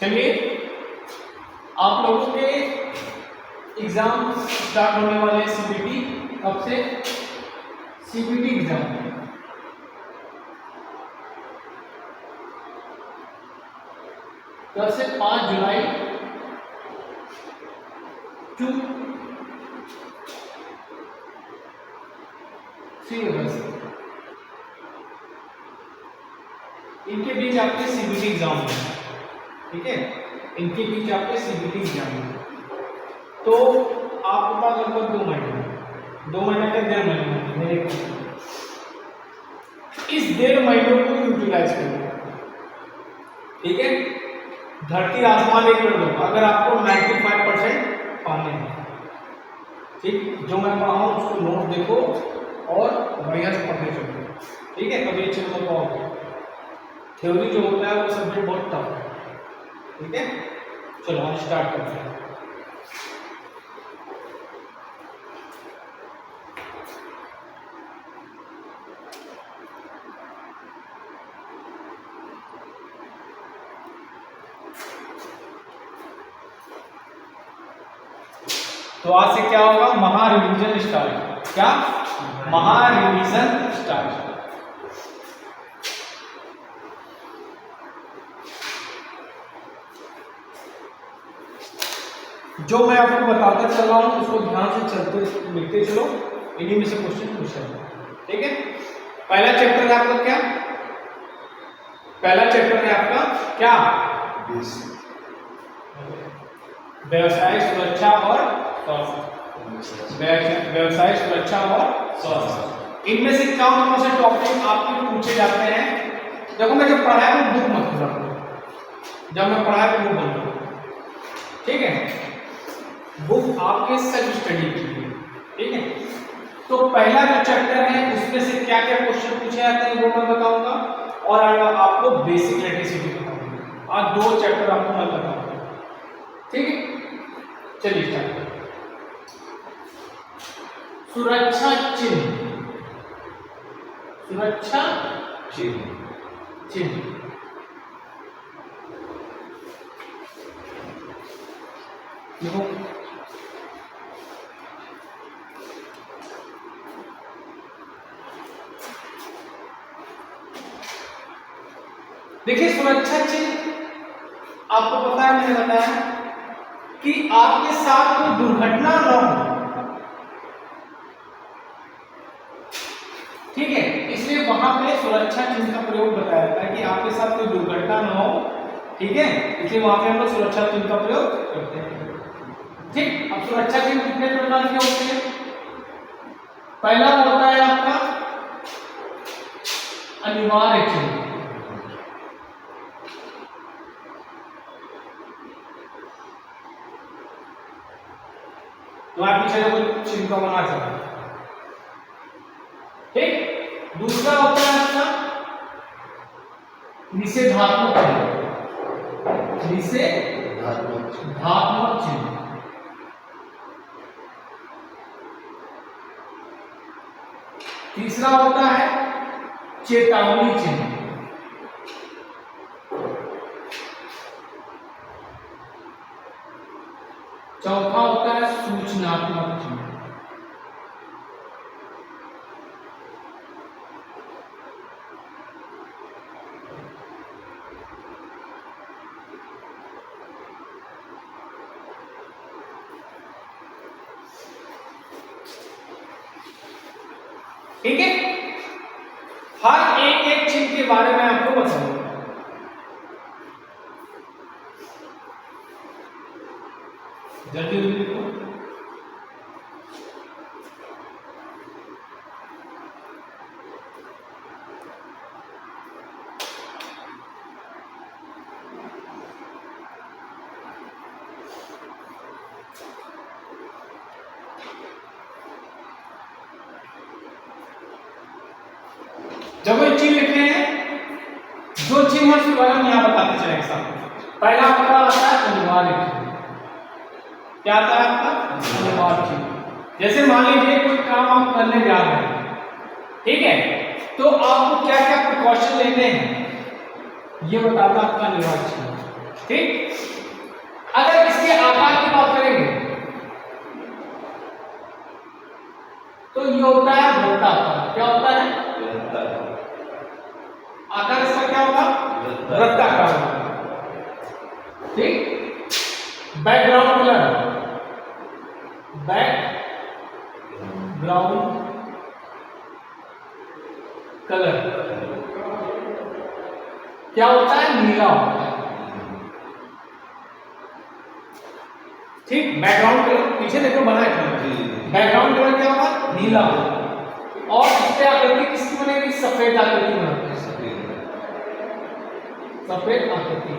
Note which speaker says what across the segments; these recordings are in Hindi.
Speaker 1: चलिए, आप लोगों के एग्जाम स्टार्ट होने वाले हैं सीबीटी। कब से? सीबीटी एग्जाम 10 से 5 जुलाई टू 3 अगस्त, इनके बीच आपके सीबीटी एग्जाम है। ठीक है, इनके बीच आपके सीबीटी एग्जाम है। तो आपके पास लगभग 2 महीने, 2 महीने के 1.5 महीने मेरे इस 1.5 महीनों को यूटिलाइज करो। ठीक है, धरती आसमान एक कर दो अगर आपको 95% पाने हैं। ठीक, जो मैं पढ़ा हूँ उसको नोट देखो और बढ़िया से पढ़ने चलो। ठीक है, कभी अच्छे नंबर पाओगे। थ्योरी जो होता है वो सब्जेक्ट बहुत टफ है। ठीक है, चलो हम स्टार्ट करते हैं। तो आज से क्या होगा? महा रिवीजन स्टार्ट। क्या? महा रिवीजन स्टार्ट। जो मैं आपको बताता चल रहा हूं उसको ध्यान से चलते लिखते चलो, इन्हीं में से क्वेश्चन पूछा है। ठीक है, पहला चैप्टर है आपका क्या? पहला चैप्टर है आपका क्या? व्यवसाय सुरक्षा और स्वास्थ्य। व्यवसाय सुरक्षा और स्वास्थ्य, इनमें से कौन से टॉपिक आपके पूछे जाते हैं? देखो, मैं जब पढ़ाया वो बुक मत खोला, जब मैं पढ़ाया तो बुक बंद करो। ठीक है, बुक आपके सेल्फ स्टडी के लिए। ठीक है, तो पहला जो चैप्टर है उसमें से क्या क्या क्वेश्चन पूछे जाते हैं वो मैं बताऊंगा, और आपको बेसिक इलेक्ट्रिसिटी बताऊंगा। आज 2 चैप्टर आपको मैं बताऊंगा। ठीक है, चलिए स्टार्ट करें। सुरक्षा चिन्ह। सुरक्षा चिन्ह देखो, देखिए सुरक्षा चिन्ह आपको पता है, मैंने बताया कि आपके साथ कोई दुर्घटना न हो। ठीक है, इसलिए वहां पे सुरक्षा चिन्ह का प्रयोग बताया जाता है कि आपके साथ कोई दुर्घटना न हो। ठीक है, इसलिए वहां पे हम लोग सुरक्षा चिन्ह का प्रयोग करते हैं। ठीक, अब सुरक्षा चिन्ह कितने प्रकार के होते हैं? पहला होता है आपका अनिवार्य चिन्ह। तो आप पीछे कोई चिन्ह का बना सकते हैं। ठीक, दूसरा होता है आपका निषेधात्मक चिन्ह। निषेधात्मक चिन्ह। तीसरा होता है चेतावनी चिन्ह। चौथा होता है सूचनात्मक चिन्ह। ठीक है, हर एक चिन्ह के बारे में आपको बताऊंगा। जल्दी जल्दी लिखो। जब ये चिन्ह लिख रहे हैं, जो चिन्ह है उसके बारे में यहाँ बताते चलेंगे साथ। पहला आपका आता है अनिवार्य चिन्ह। क्या आता है आपका? अनिवार्य चिन्ह। जैसे मान लीजिए कोई काम आप करने जा रहे हैं, ठीक है, तो आपको क्या क्या प्रिकॉशन लेने हैं ये बताता आपका अनिवार्य चिन्ह। ठीक। अगर इसके आकार की बात करेंगे तो ये होता है वृत्ताकार। क्या होता है? आकार इसका क्या होगा? वृत्ताकार होगा। ठीक। बैकग्राउंड कलर, बैकग्राउंड कलर क्या होता है? नीला होता है। ठीक। बैकग्राउंड कलर पीछे देखो बना है, बैकग्राउंड कलर क्या होगा? नीला होगा। और इस पे आकृति किसकी बनेगी? सफेद आकृति बनाते हैं, सफेद आकृति,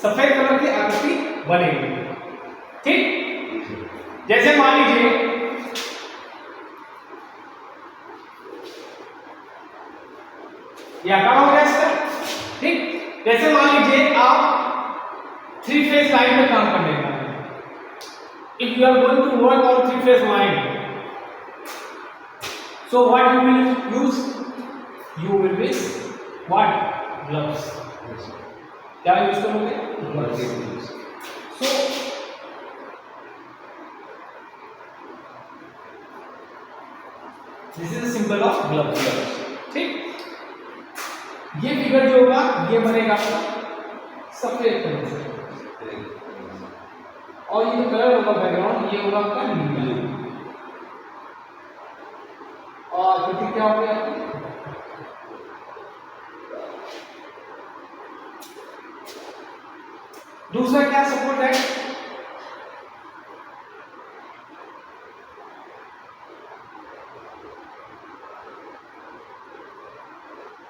Speaker 1: सफेद कलर की आकृति बनेगी। ठीक। जैसे मान लीजिए ये आकार हो गया इसका। ठीक। जैसे मान लीजिए आप 3 फेज लाइन में काम करने का है। If you are going to work on 3 phase line, so what you will use? You will use what? Gloves. क्या यूज करोगे? Gloves. So this is a symbol of gloves. ठीक। ये फिगर जो होगा ये बनेगा आपका सफेद कलर से, और ये जो कलर होगा बैकग्राउंड ये होगा आपका नीला। और आकृति क्या हो गया आपकी? दूसरा क्या सपोर्ट है?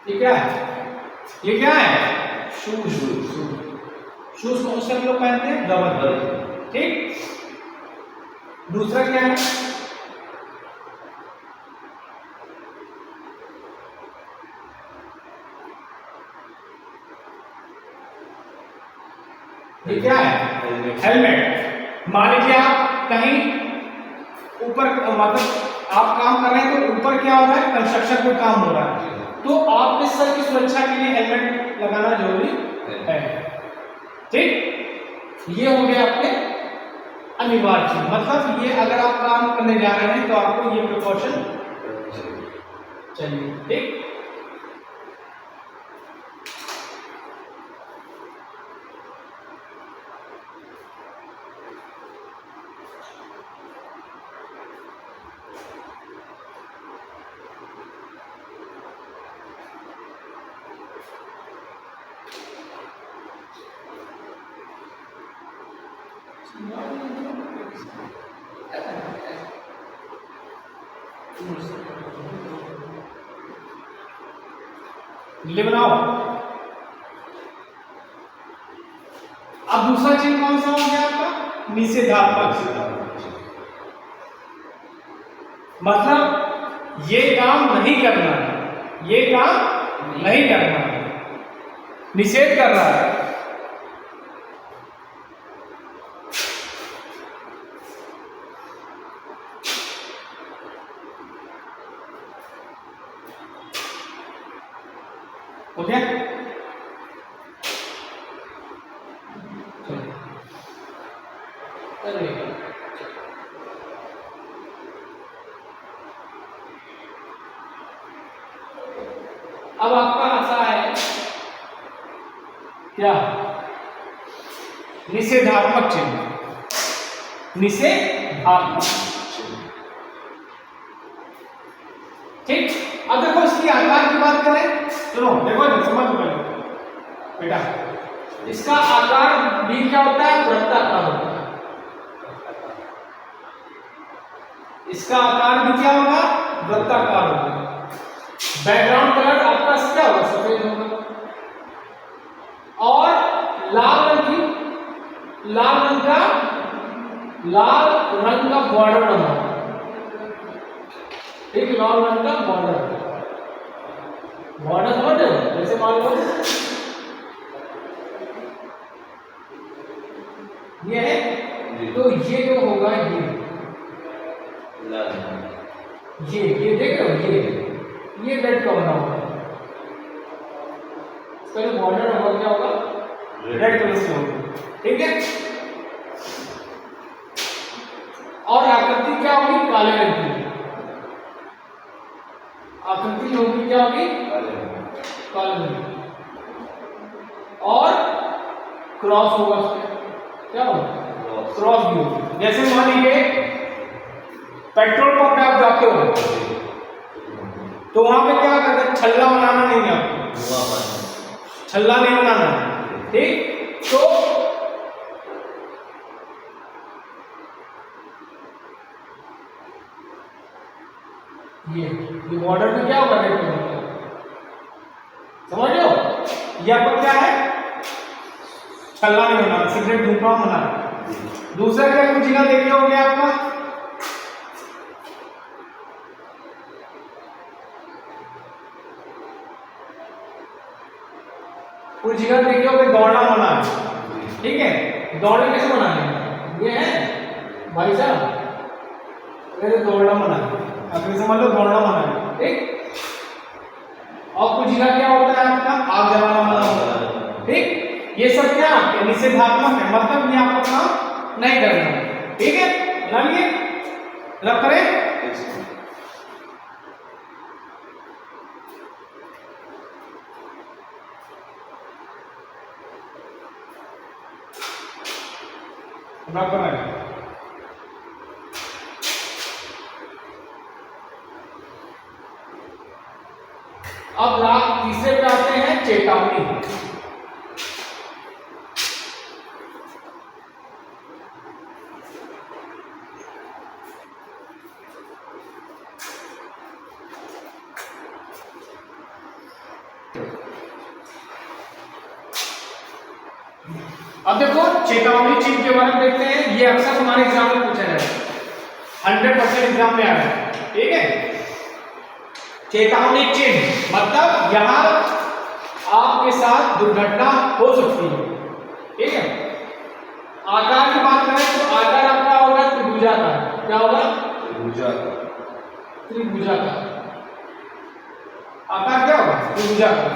Speaker 1: ये क्या है? ये क्या है? शूज। शूज कौन से हम लोग पहनते हैं? रबर। ठीक। दूसरा क्या है? ये क्या है? हेलमेट। मान लीजिए आप कहीं ऊपर मतलब आप काम कर रहे हैं तो ऊपर क्या हो रहा है? कंस्ट्रक्शन कोई काम हो रहा है, तो आपके सर की सुरक्षा के लिए हेलमेट लगाना जरूरी है। ठीक। ये हो गया आपके अनिवार्य चीज, मतलब ये अगर आप काम करने जा रहे हैं तो आपको ये प्रिकॉशन चाहिए। ठीक। ले बनाओ। अब दूसरा चिन्ह कौन सा हो गया आपका? निषेधात्मक। मतलब ये काम नहीं करना है, ये काम नहीं करना है, निषेध कर रहा है। हो गया? अब आपका आता है क्या? निषेधात्मक चिन्ह। निषेधात्मक चिन्ह। ठीक। अब देखो इसकी आकार की बात करें, सुनो देखो समझ लो बेटा, इसका आकार भी क्या होता है? वृत्ताकार होता है। इसका आकार भी क्या होगा? वृत्ताकार होगा। बैकग्राउंड कलर आपका क्या होगा? सफेद होगा। और लाल रंग का बॉर्डर बना, ठीक। लाल रंग का बॉर्डर समझ रहे हो? जैसे मान लो ये है, तो ये जो होगा ये देख रहे हो? ये रेड का बना हुआ है, उसका जो बॉर्डर होगा क्या होगा, रेड कलर से होगा, ठीक है। और आकृति क्या होगी, काले रंग की। आकृति होगी क्या होगी, काले रंग की। और क्रॉस होगा उसमें, क्या होगा, क्रॉस भी होगा। जैसे मान लीजिए पेट्रोल पंप पे आप जाते हो तो वहां पे क्या करते हैं, छल्ला बनाना नहीं है आपको, छल्ला नहीं बनाना है, ठीक। तो ये बॉर्डर में क्या होगा, रेड कलर का, समझ लो। ये आपका क्या है, छल्ला नहीं बनाना, सिगरेट धूम्रपान बनाना। दूसरा क्या कुछ जगह देखे होंगे आपका, कुछ जगह देखे होंगे दौड़ना मना है, ठीक है। दौड़ने कैसे मना है, ये है भाई साहब, अरे दौड़ना मना है, अपने समझ लो दौड़ना मना है, ठीक। और कुछ जगह क्या होता है आपका, आग जलाना मना होता है, ठीक। ये सब क्या निषेधात्मक है, मतलब ये आपको काम नहीं करना है, ठीक है। बना लिए, रब करें। रब करें। अब तीसरे पे आते हैं, चेतावनी। अब देखो चेतावनी चिन्ह के बारे में देखते हैं, ये अक्सर हमारे एग्जाम में पूछा जाता है, 100% एग्जाम में आ रहा है, ठीक है। चेतावनी चिन्ह मतलब यहां आपके साथ दुर्घटना हो सकती है, ठीक है। आकार की बात करें तो आकार आपका होगा त्रिभुजाकार, क्या होगा, त्रिभुजाकार। आकार क्या होगा, त्रिभुजाकार।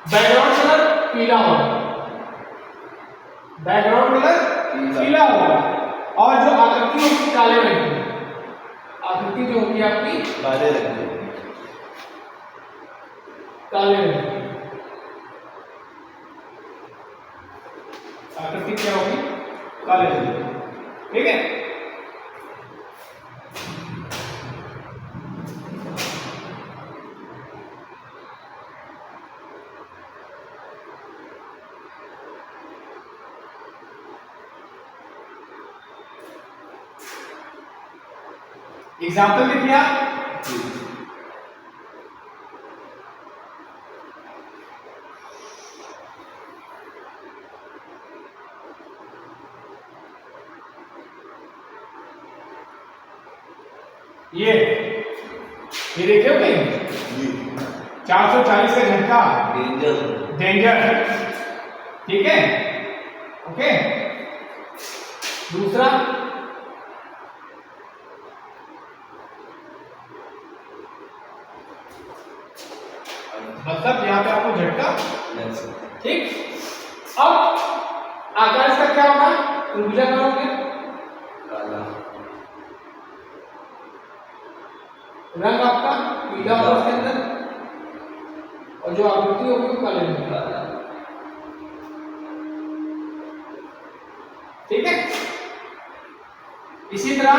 Speaker 1: बैकग्राउंड कलर पीला होगा, बैकग्राउंड कलर पीला होगा। और जो आकृति होगी काले रंग की, आकृति जो होगी आपकी काले रंग की, काले रंग की आकृति क्या होगी, काले रंग की, ठीक है। एग्जाम्पल देखिए आप, ये देखे हो कहीं, 440 का झटका, डेंजर, ठीक है, ओके। दूसरा मतलब यहाँ पे आपको झटका, ठीक। अब आकार का क्या होगा, त्रिभुजाकार हो गया, रंग आपका पीला होगा उसके अंदर, और जो आकृति होगी वो काले रंग की, ठीक है। इसी तरह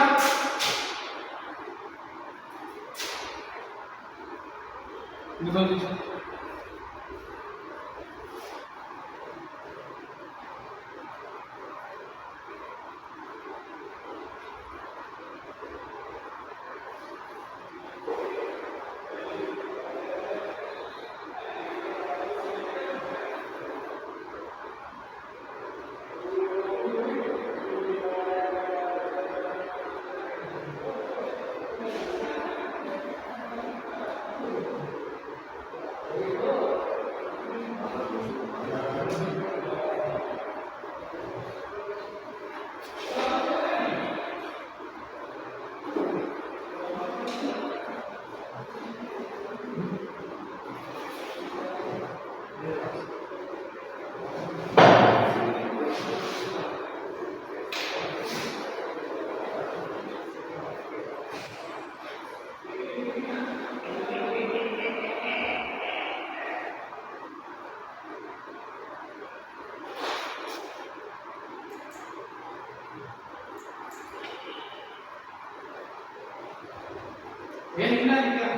Speaker 1: ये नीला है क्या?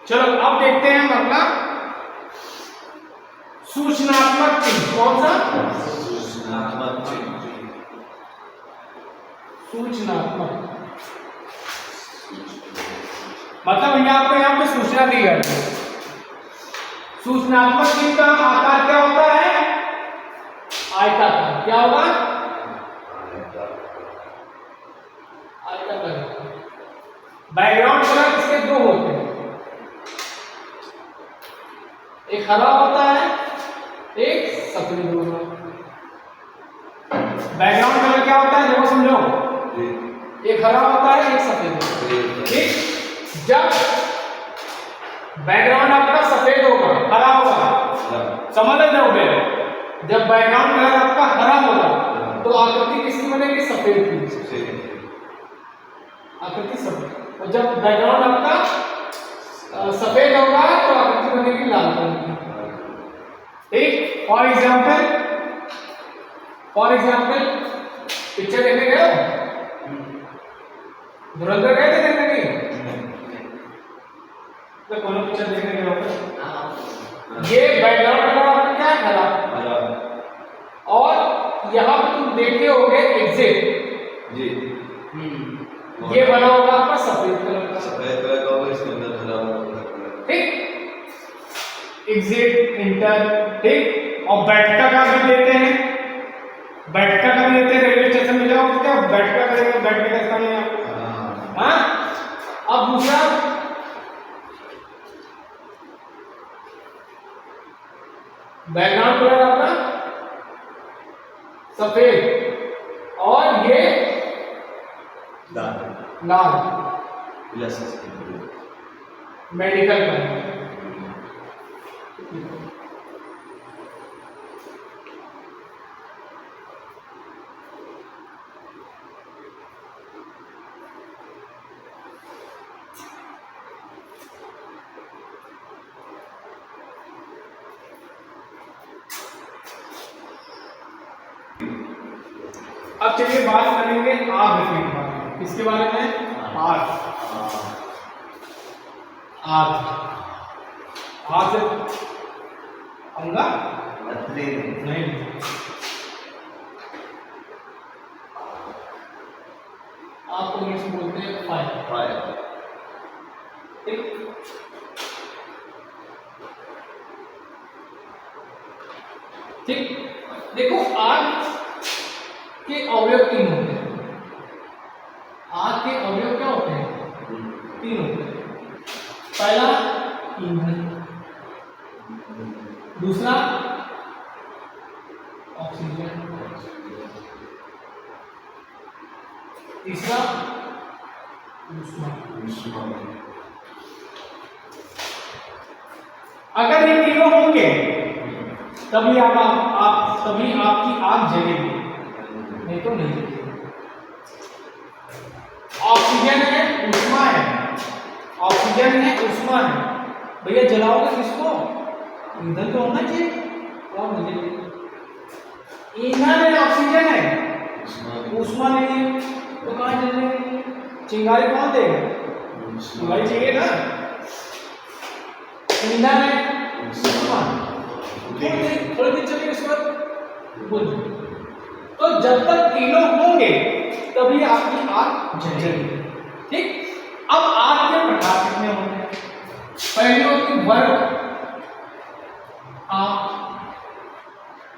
Speaker 1: चलो अब देखते हैं अगला सूचनात्मक चिन्ह। कौन सा?
Speaker 2: सूचनात्मक चिन्ह।
Speaker 1: सूचनात्मक मतलब यहाँ पे सूचना दी गई है। सूचनात्मक चिन्ह का आकार क्या होता है? आयताकार। क्या होगा? आयताकार। बैकग्राउंड कलर इसके दो होते हैं, एक हरा होता है, एक सफेद होगा। बैकग्राउंड कलर क्या होता है देखो समझो, एक हरा होता है, एक सफेद होता है। ठीक, जब बैकग्राउंड आपका सफेद होगा, हरा होगा, समझ रहे हो बेटा? जब बैकग्राउंड कलर आपका हरा होगा तो आकृति किसकी बनेगी? सफेद की। आकृति सफेद। और जब बैकग्राउंड आपका सफेद होगा तो आकृति बनेगी लाल कलर की। ठीक, फॉर एग्जाम्पल पिक्चर देखने गए हो? धुरंधर गए थे देखने की? तो कौन पिक्चर देखने गए हो? ये बैकग्राउंड कलर आपका क्या है? हरा। और यहाँ पे तुम देखे होगे एग्जिट जी, ये बना होगा आपका सफेद कलर का। सफेद कलर का होगा, इसके अंदर हरा होगा। ठीक, एग्जिट, इंटर। ठीक, और बैठका का भी देते हैं, बैठका का भी देते हैं। रेलवे स्टेशन में जाओ तो क्या बैठका करेगा? बैठने का स्थान है आपको। हाँ, अब दूसरा बैकग्राउंड कलर आपका सफेद और ये लाल। मेडिकल का अब चलिए बात करेंगे आकृति के बारे में। किसके बारे में? आग। आग से अंगा नहीं, आपको इंग्लिश में बोलते हैं फायर। ठीक, ठीक, देखो आग के अवयव तीन होते हैं। आग के अवयव क्या होते हैं? तीन होते हैं। पहला ईंधन, दूसरा ऑक्सीजन, तीसरा ऊष्मा। अगर ये तीनों होंगे तभी तभी आपकी आग जलेगी, नहीं तो नहीं जलेगी। ऑक्सीजन है, ऊष्मा है, ऑक्सीजन है, ऊष्मा है। भैया जलाओगे किसको? ईंधन तो होना चाहिए। कौन जलेगी? ईंधन है, ऑक्सीजन है, ऊष्मा नहीं है तो कहाँ जलेगी? चिंगारी कौन देगा? चिंगारी चाहिए ना। ईंधन है, ऊष्मा, थोड़ी देर चलिए उसके बाद बोल। तो जब तक तीनों होंगे तभी आपकी आग जलेगी। ठीक, अब आग के प्रकार कितने होते हैं? पहली होती वर्ग आग,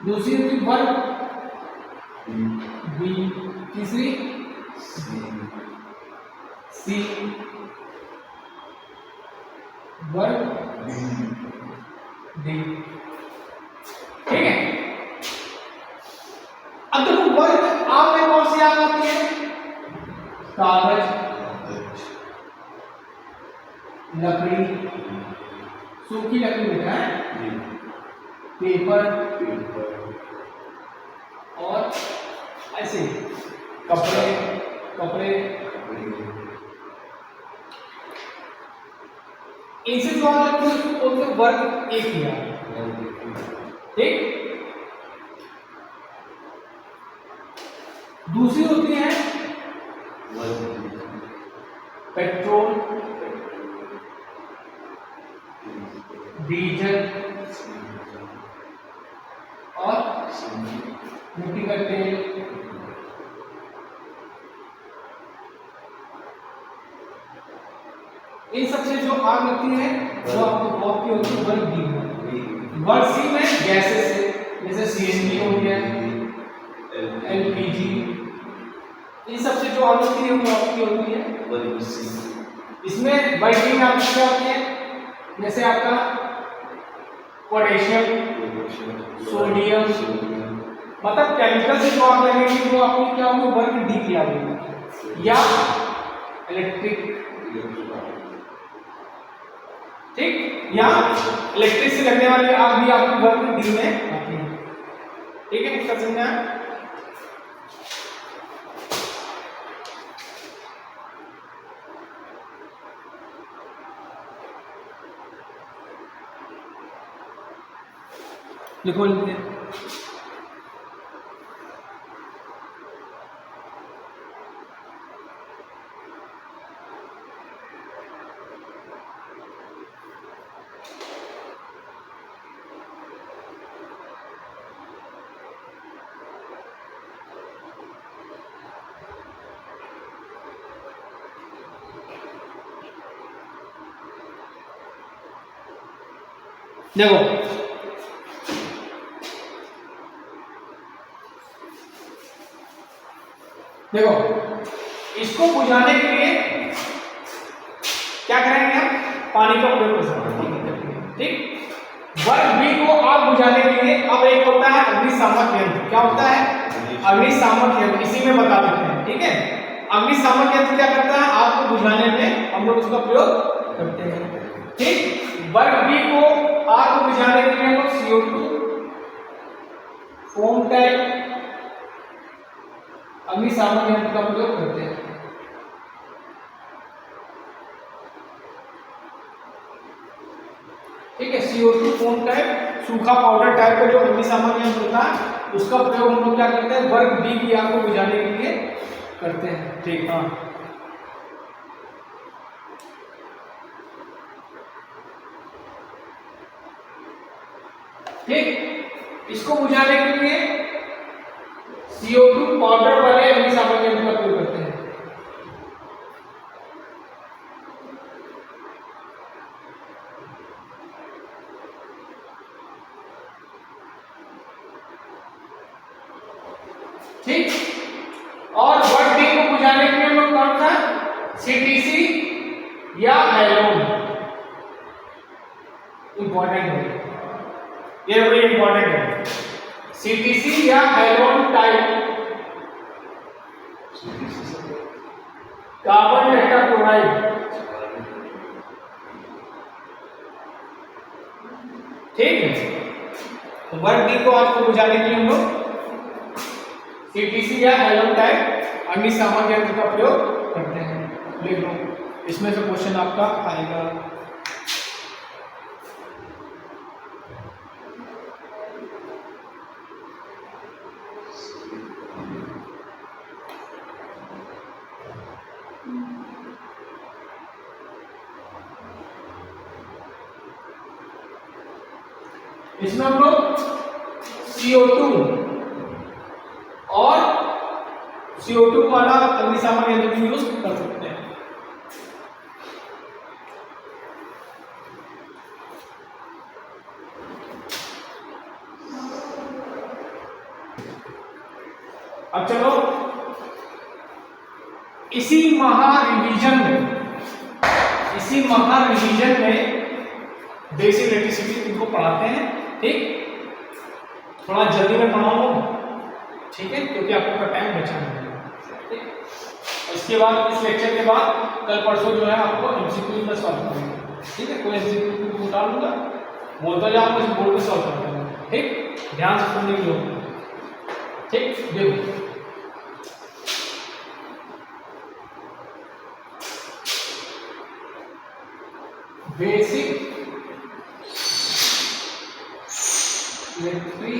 Speaker 1: दूसरी होती वर्ग बी, तीसरी सी, वर्ग डी। ठीक है, अब देखो वर्ग आग में कौन सी आग आती है? कागज, लकड़ी, सूखी लकड़ी होता है, पेपर, और ऐसे कपड़े इनसे जो उनके वर्ग एक ही है। ठीक, दूसरी होती है पेट्रोल, डीजल और मिट्टी का तेल। इन सबसे जो आग लगती है वो आपको ड्रॉप की होती है वर्ग डी में। वर्ग सी में गैसेस से, जैसे सीएनजी हो गया, एलपीजी, इन सबसे जो आग लगती है वो आपकी होती है वर्ग सी। इसमें वर्ग डी में आपकी क्या होती है, जैसे आपका पोटेशियम, सोडियम, मतलब केमिकल से जो आग लगेगी वो आपकी क्या होगी, वर्ग डी की आग लगेगी, या इलेक्ट्रिक, ठीक, या इलेक्ट्रिक से लगने वाली आग भी आपकी वर्ग डी में आती है। ठीक है, इसका समझना है। लिखो लिखते हैं। देखो देखो इसको बुझाने के लिए क्या करेंगे हम, पानी का प्रयोग कर सकते हैं। ठीक, वर्ग बी को आग बुझाने के लिए अब एक होता है अग्निशामक यंत्र। क्या होता है, अग्निशामक यंत्र, इसी में बता देते हैं। ठीक है, अग्निशामक यंत्र क्या करता है, आग को बुझाने में हम लोग उसका प्रयोग करते हैं। ठीक, वर्ग बी को आग को बुझाने के लिए हम लोग CO2 फोम टाइप अग्निशामक यंत्र का प्रयोग करते हैं। ठीक है, CO2 फोम टाइप सूखा पाउडर टाइप का जो अग्निशामक यंत्र होता है उसका प्रयोग हम लोग क्या करते हैं, वर्ग बी की आग को बुझाने के लिए करते हैं। ठीक, हाँ, ठीक, इसको बुझाने के लिए CO2 पाउडर वाले अग्निशामक यंत्र का प्रयोग करते हैं। ठीक, और वर्ग डी को बुझाने के लिए हम लोग कौन सा, CTC या हैलोन, इंपॉर्टेंट है ये, बड़ी इंपॉर्टेंट है। CTC या हैलोन टाइप कार्बन टेट्राक्लोराइड। ठीक है, तो वर्ग डी को आज को बुझाने के लिए हम लोग CTC या हैलोन टाइप अग्निशामक यंत्र का प्रयोग करते हैं। लिख लो, इसमें से क्वेश्चन आपका आएगा। इसमें हम लोग CO2 और CO2 वाला अग्निशामक यंत्र भी यूज कर सकते हैं। अब चलो इसी महा रिवीजन में बेसिक इलेक्ट्रिसिटी तुमको पढ़ाते हैं। ठीक, थोड़ा जल्दी में पढ़ाऊंगा, ठीक है, क्योंकि आपका टाइम बचा है। ठीक, इसके बाद इस लेक्चर के बाद कल परसों जो है आपको MCQ में सॉल्व करेंगे। ठीक है, कोई MCQ उठा लूंगा, बोलता जाऊंगा, इस बोर्ड पे सॉल्व कर दूंगा। ठीक, ध्यान से सुनने की जरूरत है। ठीक, देखो बेसिक इलेक्ट्रिसिटी,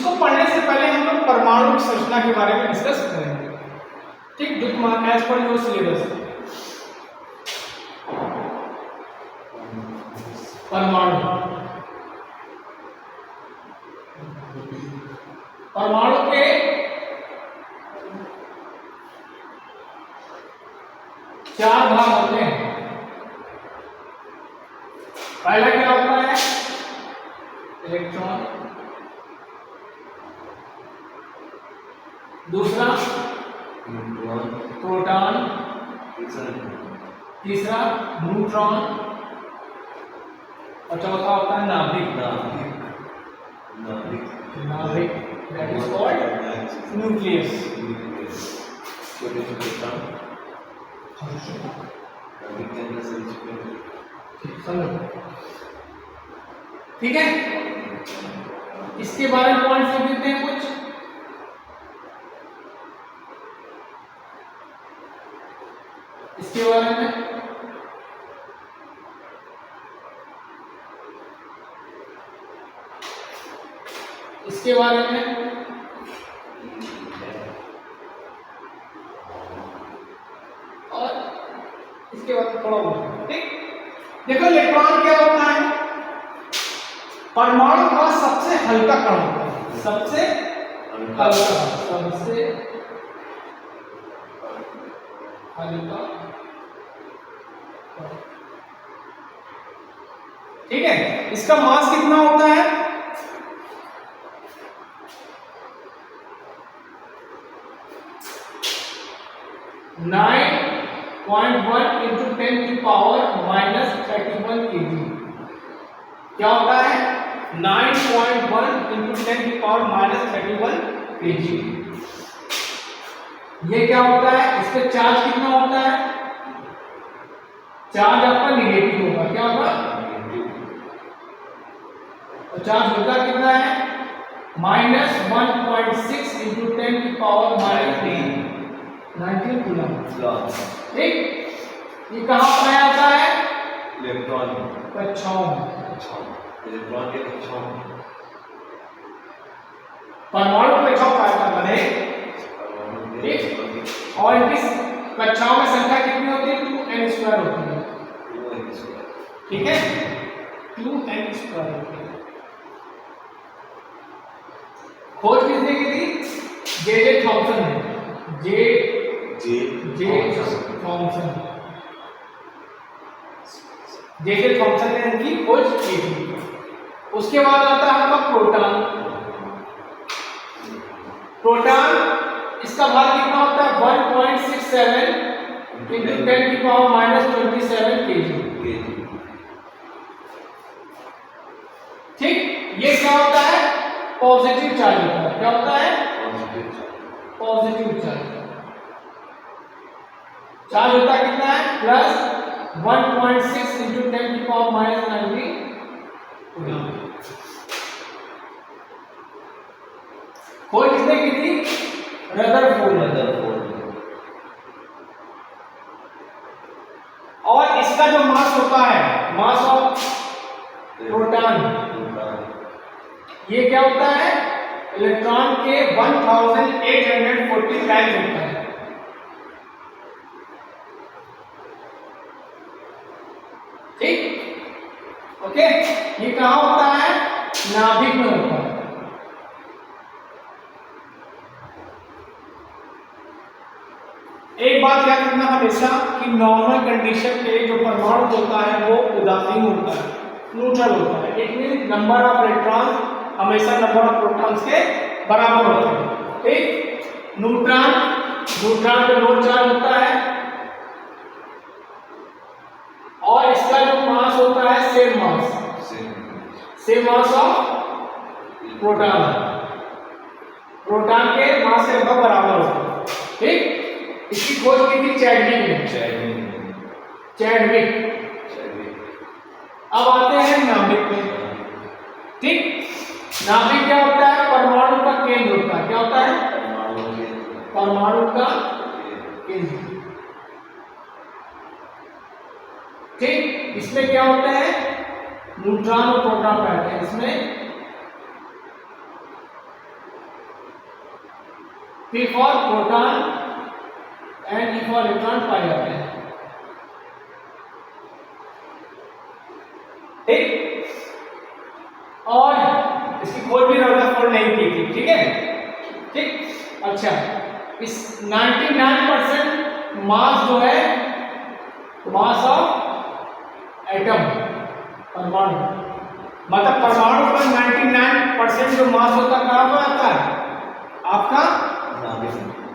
Speaker 1: इसको पढ़ने से पहले हम लोग परमाणु की संरचना के बारे में डिस्कस करेंगे, ठीक, जो तुम्हारा एज पर योर सिलेबस है। परमाणु, परमाणु के चार भाग होते हैं। पहला क्या होता है? इलेक्ट्रॉन, दूसरा प्रोटॉन, तीसरा न्यूट्रॉन और चौथा होता है नाभिक। नाभिक दैट इज कॉल्ड न्यूक्लियस। ठीक है, इसके बारे में पॉइंट्स लिख देते हैं कुछ। इसके बारे में इसके बारे में और इसके बाद थोड़ा बहुत, ठीक। देखो इलेक्ट्रॉन क्या होता है? परमाणु का सबसे हल्का कण होता है, सबसे हल्का, सबसे हल्का, ठीक है। इसका मास कितना होता है? 9.1 into 10 की पावर -31 kg। क्या होता है? 9.1 into 10 की पावर -31 kg। ये क्या होता है? इस पे चार्ज कितना होता है? चार्ज आपका निगेटिव होगा। क्या होगा? तो चार्ज होता कितना है? -1.6 into 10 की पावर -19 कूलम। ठीक, ये कहाँ पाया जाता है?
Speaker 2: इलेक्ट्रॉन
Speaker 1: कक्षाओं में।
Speaker 2: इलेक्ट्रॉन के कक्षाओं में,
Speaker 1: परमाणु कक्षाओं पाया जाता है। ठीक, और इनकी कक्षाओं में संख्या कितनी होती है? 2n² होती है। ठीक है, 2n² होती है। खोज किसने की थी? जे थॉमसन ने। जे थॉमसन ने इनकी खोज की थी। उसके बाद आता है आपका प्रोटॉन। प्रोटॉन इसका भार कितना होता है? 1.67 into 10 की पावर -27 kg। ठीक, ये क्या होता है? पॉजिटिव चार्ज होता है। क्या होता है? Positive charge. चार्ज होता है कितना है? +1.6 into 10 की पावर -19 कूलम। खोज किसने की थी? रदरफोर्ड। और इसका जो मास होता है, मास ऑफ प्रोटॉन, ये क्या होता है? इलेक्ट्रॉन के 1840 टाइम्स होता है। ठीक, ओके। ये कहाँ होता है? नाभिक में होता है। एक बात याद रखना हमेशा कि नॉर्मल कंडीशन पे जो परमाणु होता है वो उदासीन होता है, न्यूट्रल होता है। It mean number of electron हमेशा नंबर ऑफ प्रोटॉन्स के बराबर होता है। ठीक, न्यूट्रॉन पे लो चार्ज होता है और इसका जो मास होता है same mass of proton. Proton के मास से लगभग बराबर होता है। ठीक, इसकी खोज की थी चैडविक। अब आते हैं नाभिक में। ठीक, नाभिक क्या होता है? परमाणु का केंद्र होता है। क्या होता है? परमाणु का केंद्र। ठीक, इसमें क्या होता है? न्यूट्रॉन और प्रोटॉन रहते हैं। इसमें P for proton and E for electron पाए जाते हैं। ठीक, और इसकी खोज भी रदरफोर्ड नहीं की थी, ठीक है। ठीक, अच्छा, इस 99% मास जो है, मास ऑफ एटम, परमाणु, मतलब परमाणु का 99% जो मास होता है कहाँ पर आता है, आपका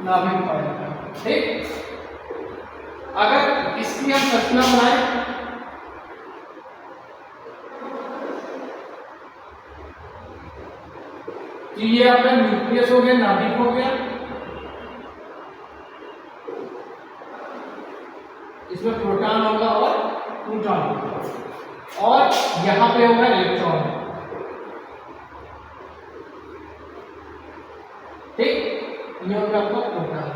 Speaker 1: नाभिक पर आता है। ठीक, अगर इसकी हम संरचना बनाए, तो ये आपका न्यूक्लियस हो गया, नाभिक हो गया, इसमें प्रोटॉन होगा और न्यूट्रॉन होगा, और यहां पे होगा इलेक्ट्रॉन। ठीक, ये होगा आपका प्रोटॉन,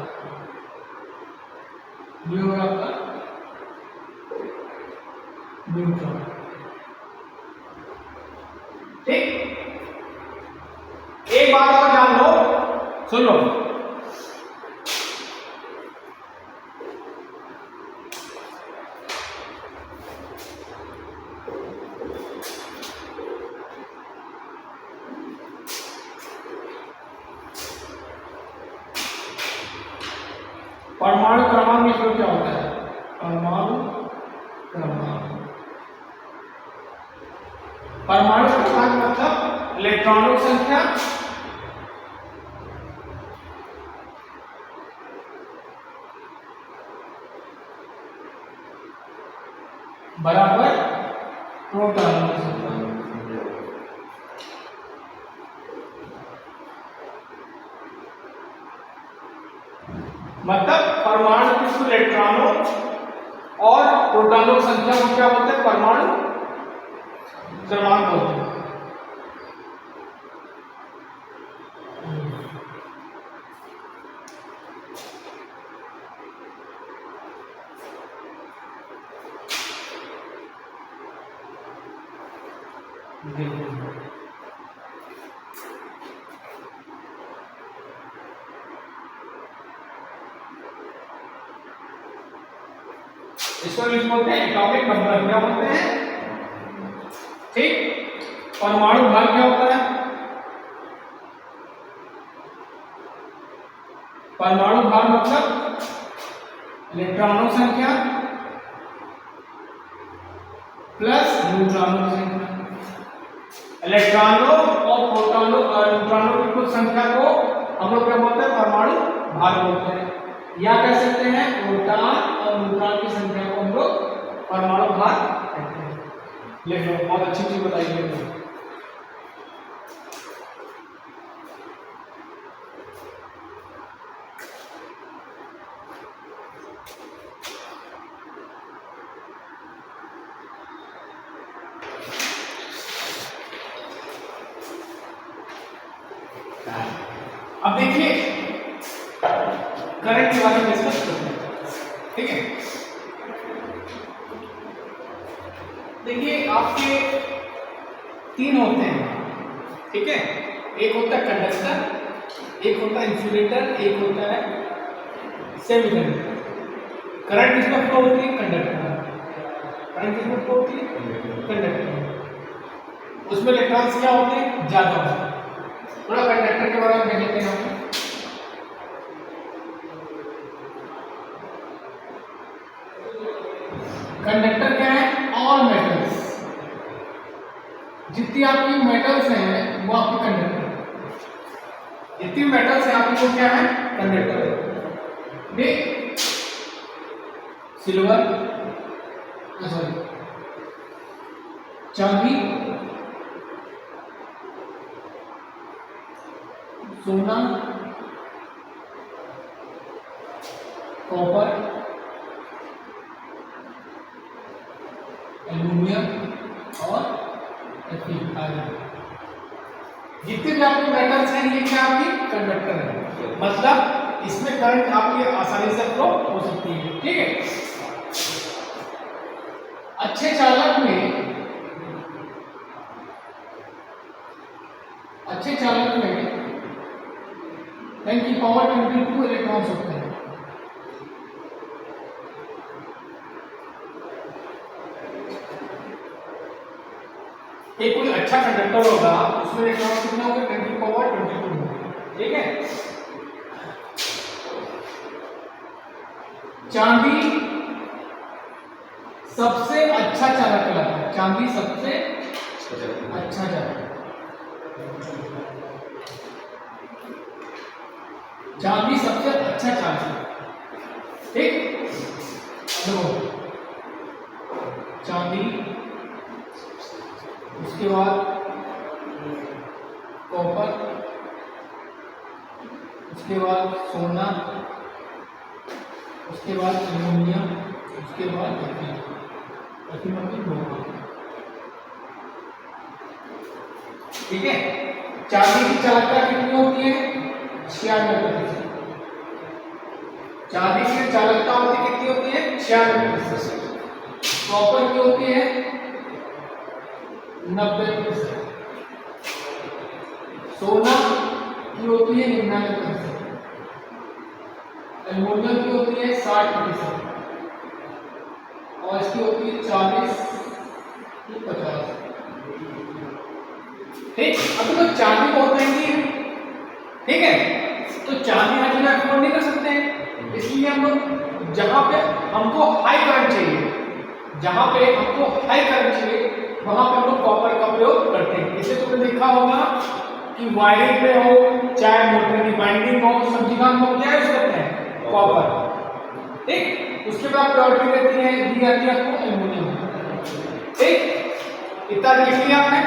Speaker 1: ये होगा आपका न्यूट्रॉन। ठीक, एक बात और जान लो, सुन लो, परमाणु क्रमांक इसमें क्या होता है, परमाणु क्रमांक, परमाणु क्रमांक मतलब इलेक्ट्रॉनों की संख्या बराबर प्रोटॉनों की संख्या। मतलब परमाणु के इलेक्ट्रॉनों और प्रोटॉनों की संख्या को क्या बोलते हैं, परमाणु क्रमांक बोलते हैं। इसको लिख बोलते हैं एटॉमिक नंबर, क्या बोलते हैं। ठीक, परमाणु भार क्या होता है, परमाणु भार मतलब इलेक्ट्रॉनों की संख्या प्लस न्यूट्रॉनों की संख्या। इलेक्ट्रॉनों और प्रोटॉनों और न्यूट्रॉनों की कुल संख्या को हम लोग क्या बोलते हैं, परमाणु भार बोलते हैं, या कह सकते हैं प्रोटॉन और न्यूट्रॉन की संख्या को हम लोग परमाणु भार कहते हैं। ले लो, बहुत अच्छी चीज बताइए। अब देखिए करंट के बारे में डिस्कस करते हैं, ठीक है। देखिए आपके तीन होते हैं, ठीक है। एक होता है कंडक्टर, एक होता है इंसुलेटर, एक होता है सेमीकंडक्टर। करंट किसमें फ्लो होती है, कंडक्टर। करंट किसमें फ्लो होती है, कंडक्टर। उसमें इलेक्ट्रॉन्स क्या होते हैं, ज्यादा होते हैं। थोड़ा कंडक्टर के बारे में देख लेते हैं हम। कंडक्टर क्या है, ऑल मेटल्स, जितनी आपकी मेटल्स हैं वो आपकी कंडक्टर है। जितनी मेटल्स हैं आपकी वो क्या है, कंडक्टर है। ठीक, सिल्वर, सॉरी चांदी, सोना, कॉपर, एल्यूमिनियम और आयरन, जितने भी आपके मेटल्स हैं ये क्या आपकी कंडक्टर है। मतलब इसमें करंट आपकी आसानी से फ्लो हो सकती है, ठीक है। अच्छे चालक में 10 की पावर 22 इलेक्ट्रॉन्स होते हैं। एक कोई अच्छा कंडक्टर होगा उसमें इलेक्ट्रॉन कितने होंगे? 10 की पावर 22 होंगे। ठीक है। चांदी सबसे अच्छा चालक कहलाता है। चांदी सबसे अच्छा चालक। चांदी सबसे अच्छा चालक। ठीक। देखो चांदी, उसके बाद कॉपर, उसके बाद सोना, उसके बाद एल्युमिनियम, उसके बाद लोहा। ठीक है। चांदी की चालकता कितनी होती है? 96%। चांदी की चालकता होती कितनी होती है? 96%। कॉपर की होती है 90%। सोना की होती है 99%। एल्युमिनियम की होती है 60% और इसकी होती है 40 की 50। ठीक। अब तो चांदी बहुत महंगी है। ठीक है। तो चांदी हर जगह अफोर्ड नहीं कर सकते हैं, इसलिए हम लोग जहां पे हमको हाई करंट चाहिए, जहां पे हमको हाई करंट चाहिए वहां पे हम लोग कॉपर का प्रयोग करते हैं। इसे तुमने देखा होगा कि वायरिंग पे हो चाहे मोटर की बाइंडिंग हो, सब जगह हम लोग क्या यूज करते हैं? कॉपर। ठीक। उसके बाद प्योरिटी रहती है, दी जाती है आपको एल्युमिनियम। ठीक। इतना लिख लिया आपने।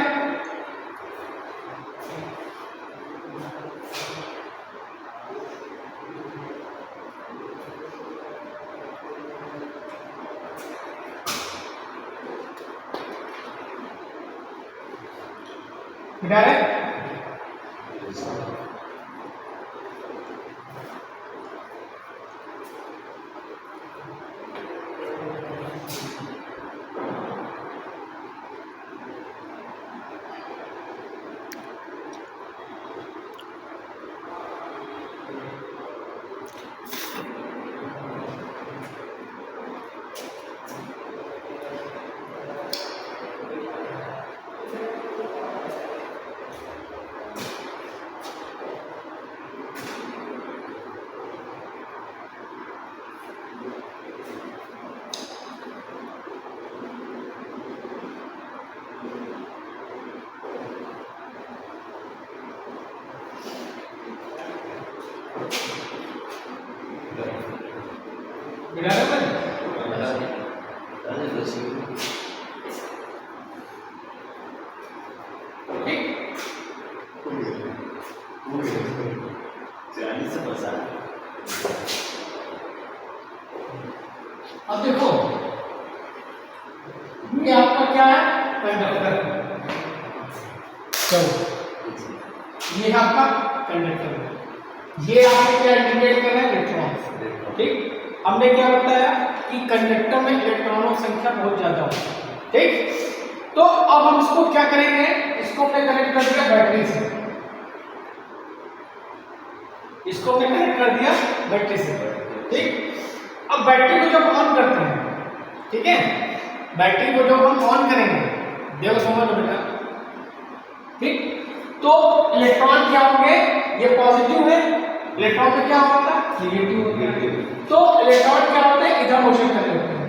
Speaker 1: डायरेक्ट अब देखो ये आपका क्या है? कंडक्टर। चलो ये आपका कंडक्टर है। ये आपको क्या इंडिकेट कर रहा है? इलेक्ट्रॉन। ठीक। हमने क्या बताया कि कंडक्टर में इलेक्ट्रॉनों की संख्या बहुत ज्यादा होती है। ठीक। तो अब हम इसको क्या करेंगे? इसको हमने कनेक्ट कर दिया बैटरी से। इसको हमने कनेक्ट कर दिया बैटरी से। ठीक। अब बैटरी को जब ऑन करते हैं, ठीक है, बैटरी को जब हम ऑन करेंगे, देखो समझ लो बेटा। ठीक। तो इलेक्ट्रॉन क्या होंगे? ये पॉजिटिव है, इलेक्ट्रॉन का क्या होता है? नेगेटिव होता है। तो इलेक्ट्रॉन क्या होते हैं? इधर मोशन कर रहे होते हैं।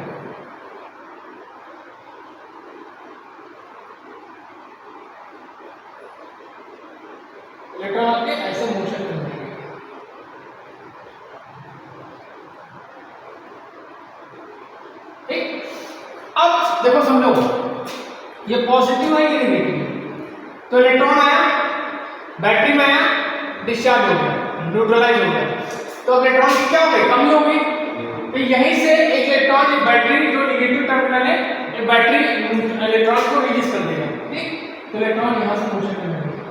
Speaker 1: इलेक्ट्रॉन आपके ऐसे मोशन कर रहे हैं। ठीक। अब देखो समझो, ये पॉजिटिव है ये नेगेटिव है। तो इलेक्ट्रॉन आया, बैटरी में आया, डिस्चार्ज हो गया, न्यूट्रलाइज हो गया। तो अब इलेक्ट्रॉन की क्या हो गई? कमी हो गई। तो यहीं से एक इलेक्ट्रॉन, एक बैटरी जो नेगेटिव टर्मिनल है, एक बैटरी इलेक्ट्रॉन को रिलीज कर देगा। ठीक। तो इलेक्ट्रॉन यहां से मोशन करने लगेगा।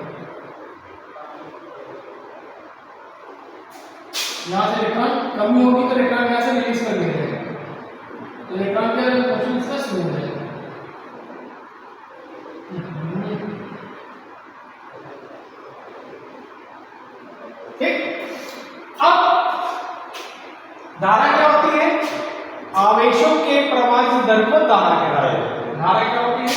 Speaker 1: यहां से इलेक्ट्रॉन कमी होगी तो इलेक्ट्रॉन यहां से रिलीज कर दिया जाएगा। तो इलेक्ट्रॉन का मोशन इसका शुरू हो जाएगा। ठीक। दर को धारा कहलाता है। धारा क्या होती है?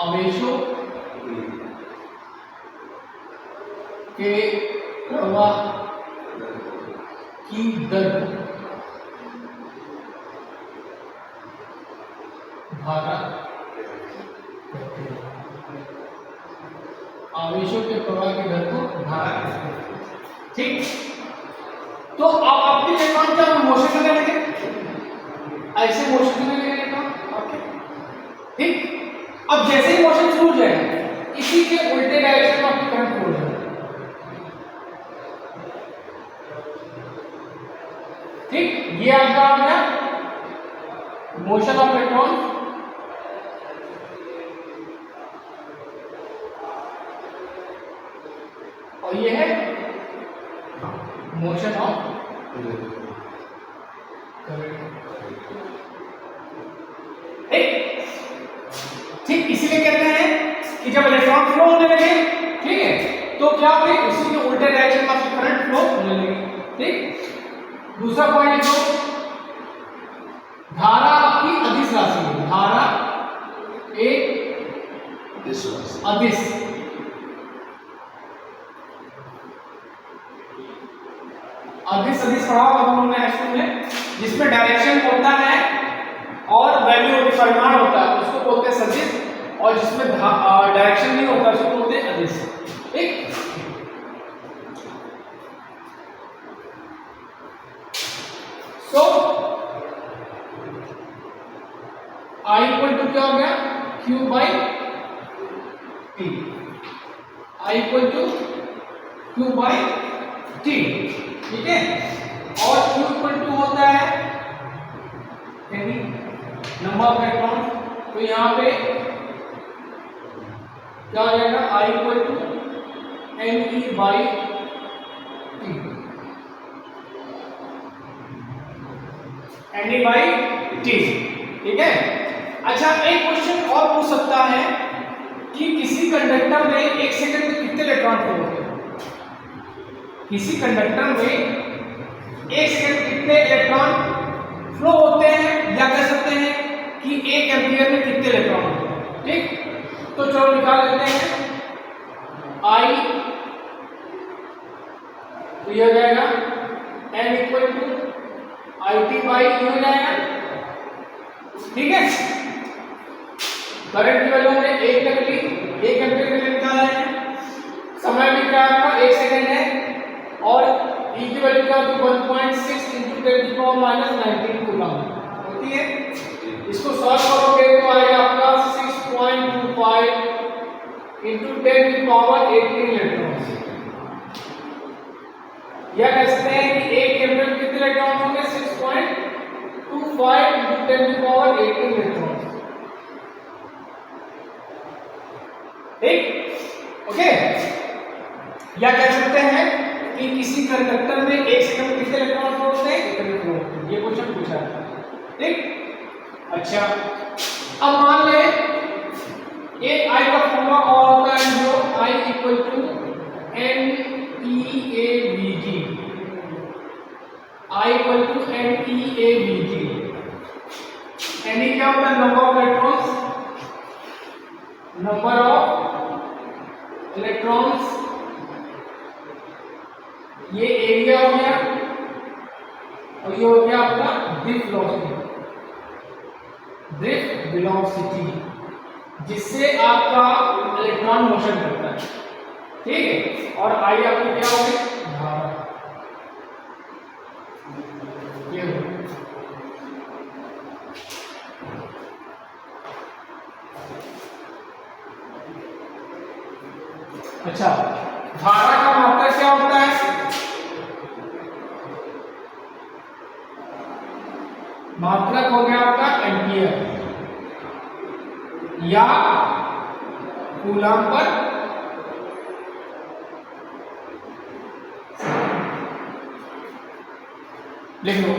Speaker 1: आवेशों के प्रवाह की दर धारा कहते हैं। आवेशों के प्रवाह की दर को धारा कहते हैं। ठीक, तो अब आपके इलेक्ट्रॉन क्या मोशन करने लगे, ऐसे मोशन करने लगे इलेक्ट्रॉन आपके। ठीक, अब जैसे ही मोशन शुरू हो जाए इसी के उल्टे डायरेक्शन में आपकी करंट फ्लो हो जाए। ठीक, ये आपका आ गया मोशन ऑफ इलेक्ट्रॉन। और ये है मोशन ऑफ करंट। ठीक, इसीलिए कहते हैं कि जब इलेक्ट्रॉन फ्लो होने लगे, ठीक है, तो क्या होगी, उसी के उल्टे डायरेक्शन में आपकी करंट फ्लो होने लगी। ठीक, दूसरा पॉइंट लिखो, धारा आपकी अदिश राशि है। धारा एक अदिश, अदिश पढ़ा होगा तुम लोगों ने स्कूल में, जिसमें डायरेक्शन होता है और वैल्यू होती, परिमाण होता है, उसको बोलते हैं सदिश, और जिसमें डायरेक्शन नहीं होता उसको बोलते हैं अदिश। ठीक, सो I इक्वल टू क्या हो गया, Q by T। I equal to Q by T। ठीक है, और Q इक्वल टू होता है नंबर ऑफ इलेक्ट्रॉन, तो यहाँ पे क्या हो जाएगा, I equal to Ne by T। Ne by T। ठीक है, अच्छा एक क्वेश्चन और पूछ सकता है कि किसी कंडक्टर में एक सेकंड में कितने इलेक्ट्रॉन फ्लो होते हैं। किसी कंडक्टर में एक सेकंड में कितने इलेक्ट्रॉन फ्लो होते हैं, या कह सकते हैं कि एक एम्पीयर में कितने इलेक्ट्रॉन होते हैं। ठीक, तो चलो निकाल लेते हैं। I तो ये हो जाएगा N equal to IT by हो जाएगा। ठीक है, करंट की वैल्यू हमने 1 तक ली, 1 एम्पीयर में निकाला है, समय भी क्या आपका 1 सेकंड है, और E की वैल्यू क्या होती है 1.6 into 10⁻⁻19 कूलम होती है। इसको सॉल्व करोगे तो आएगा आपका 6.25 into 10⁻18 इलेक्ट्रॉन। या कह सकते हैं कि 1 एम्पीयर में कितने इलेक्ट्रॉन होंगे, 6.25 into 10⁻18 इलेक्ट्रॉन। ठीक, ओके। या कह सकते हैं कि किसी कंडक्टर में एक सेकंड में कितने इलेक्ट्रॉन फ्लो होते हैं, कितने फ्लो होते हैं, ये क्वेश्चन पूछा है। ठीक, अच्छा अब मान ले एक I का फॉर्मूला और होता है जो I equal to NEABG। I equal to NEABG। Ne क्या होता है, number of electrons, number of electrons, ये एरिया हो गया, और ये हो गया आपका ड्रिफ्ट वेलोसिटी, ड्रिफ्ट वेलोसिटी, जिससे आपका इलेक्ट्रॉन मोशन करता है। ठीक है, और आई आपकी क्या होगी, धारा। ये अच्छा, धारा का मात्रक क्या होता है, मात्रक हो गया आपका एम्पियर या कूलम पर लिख लो।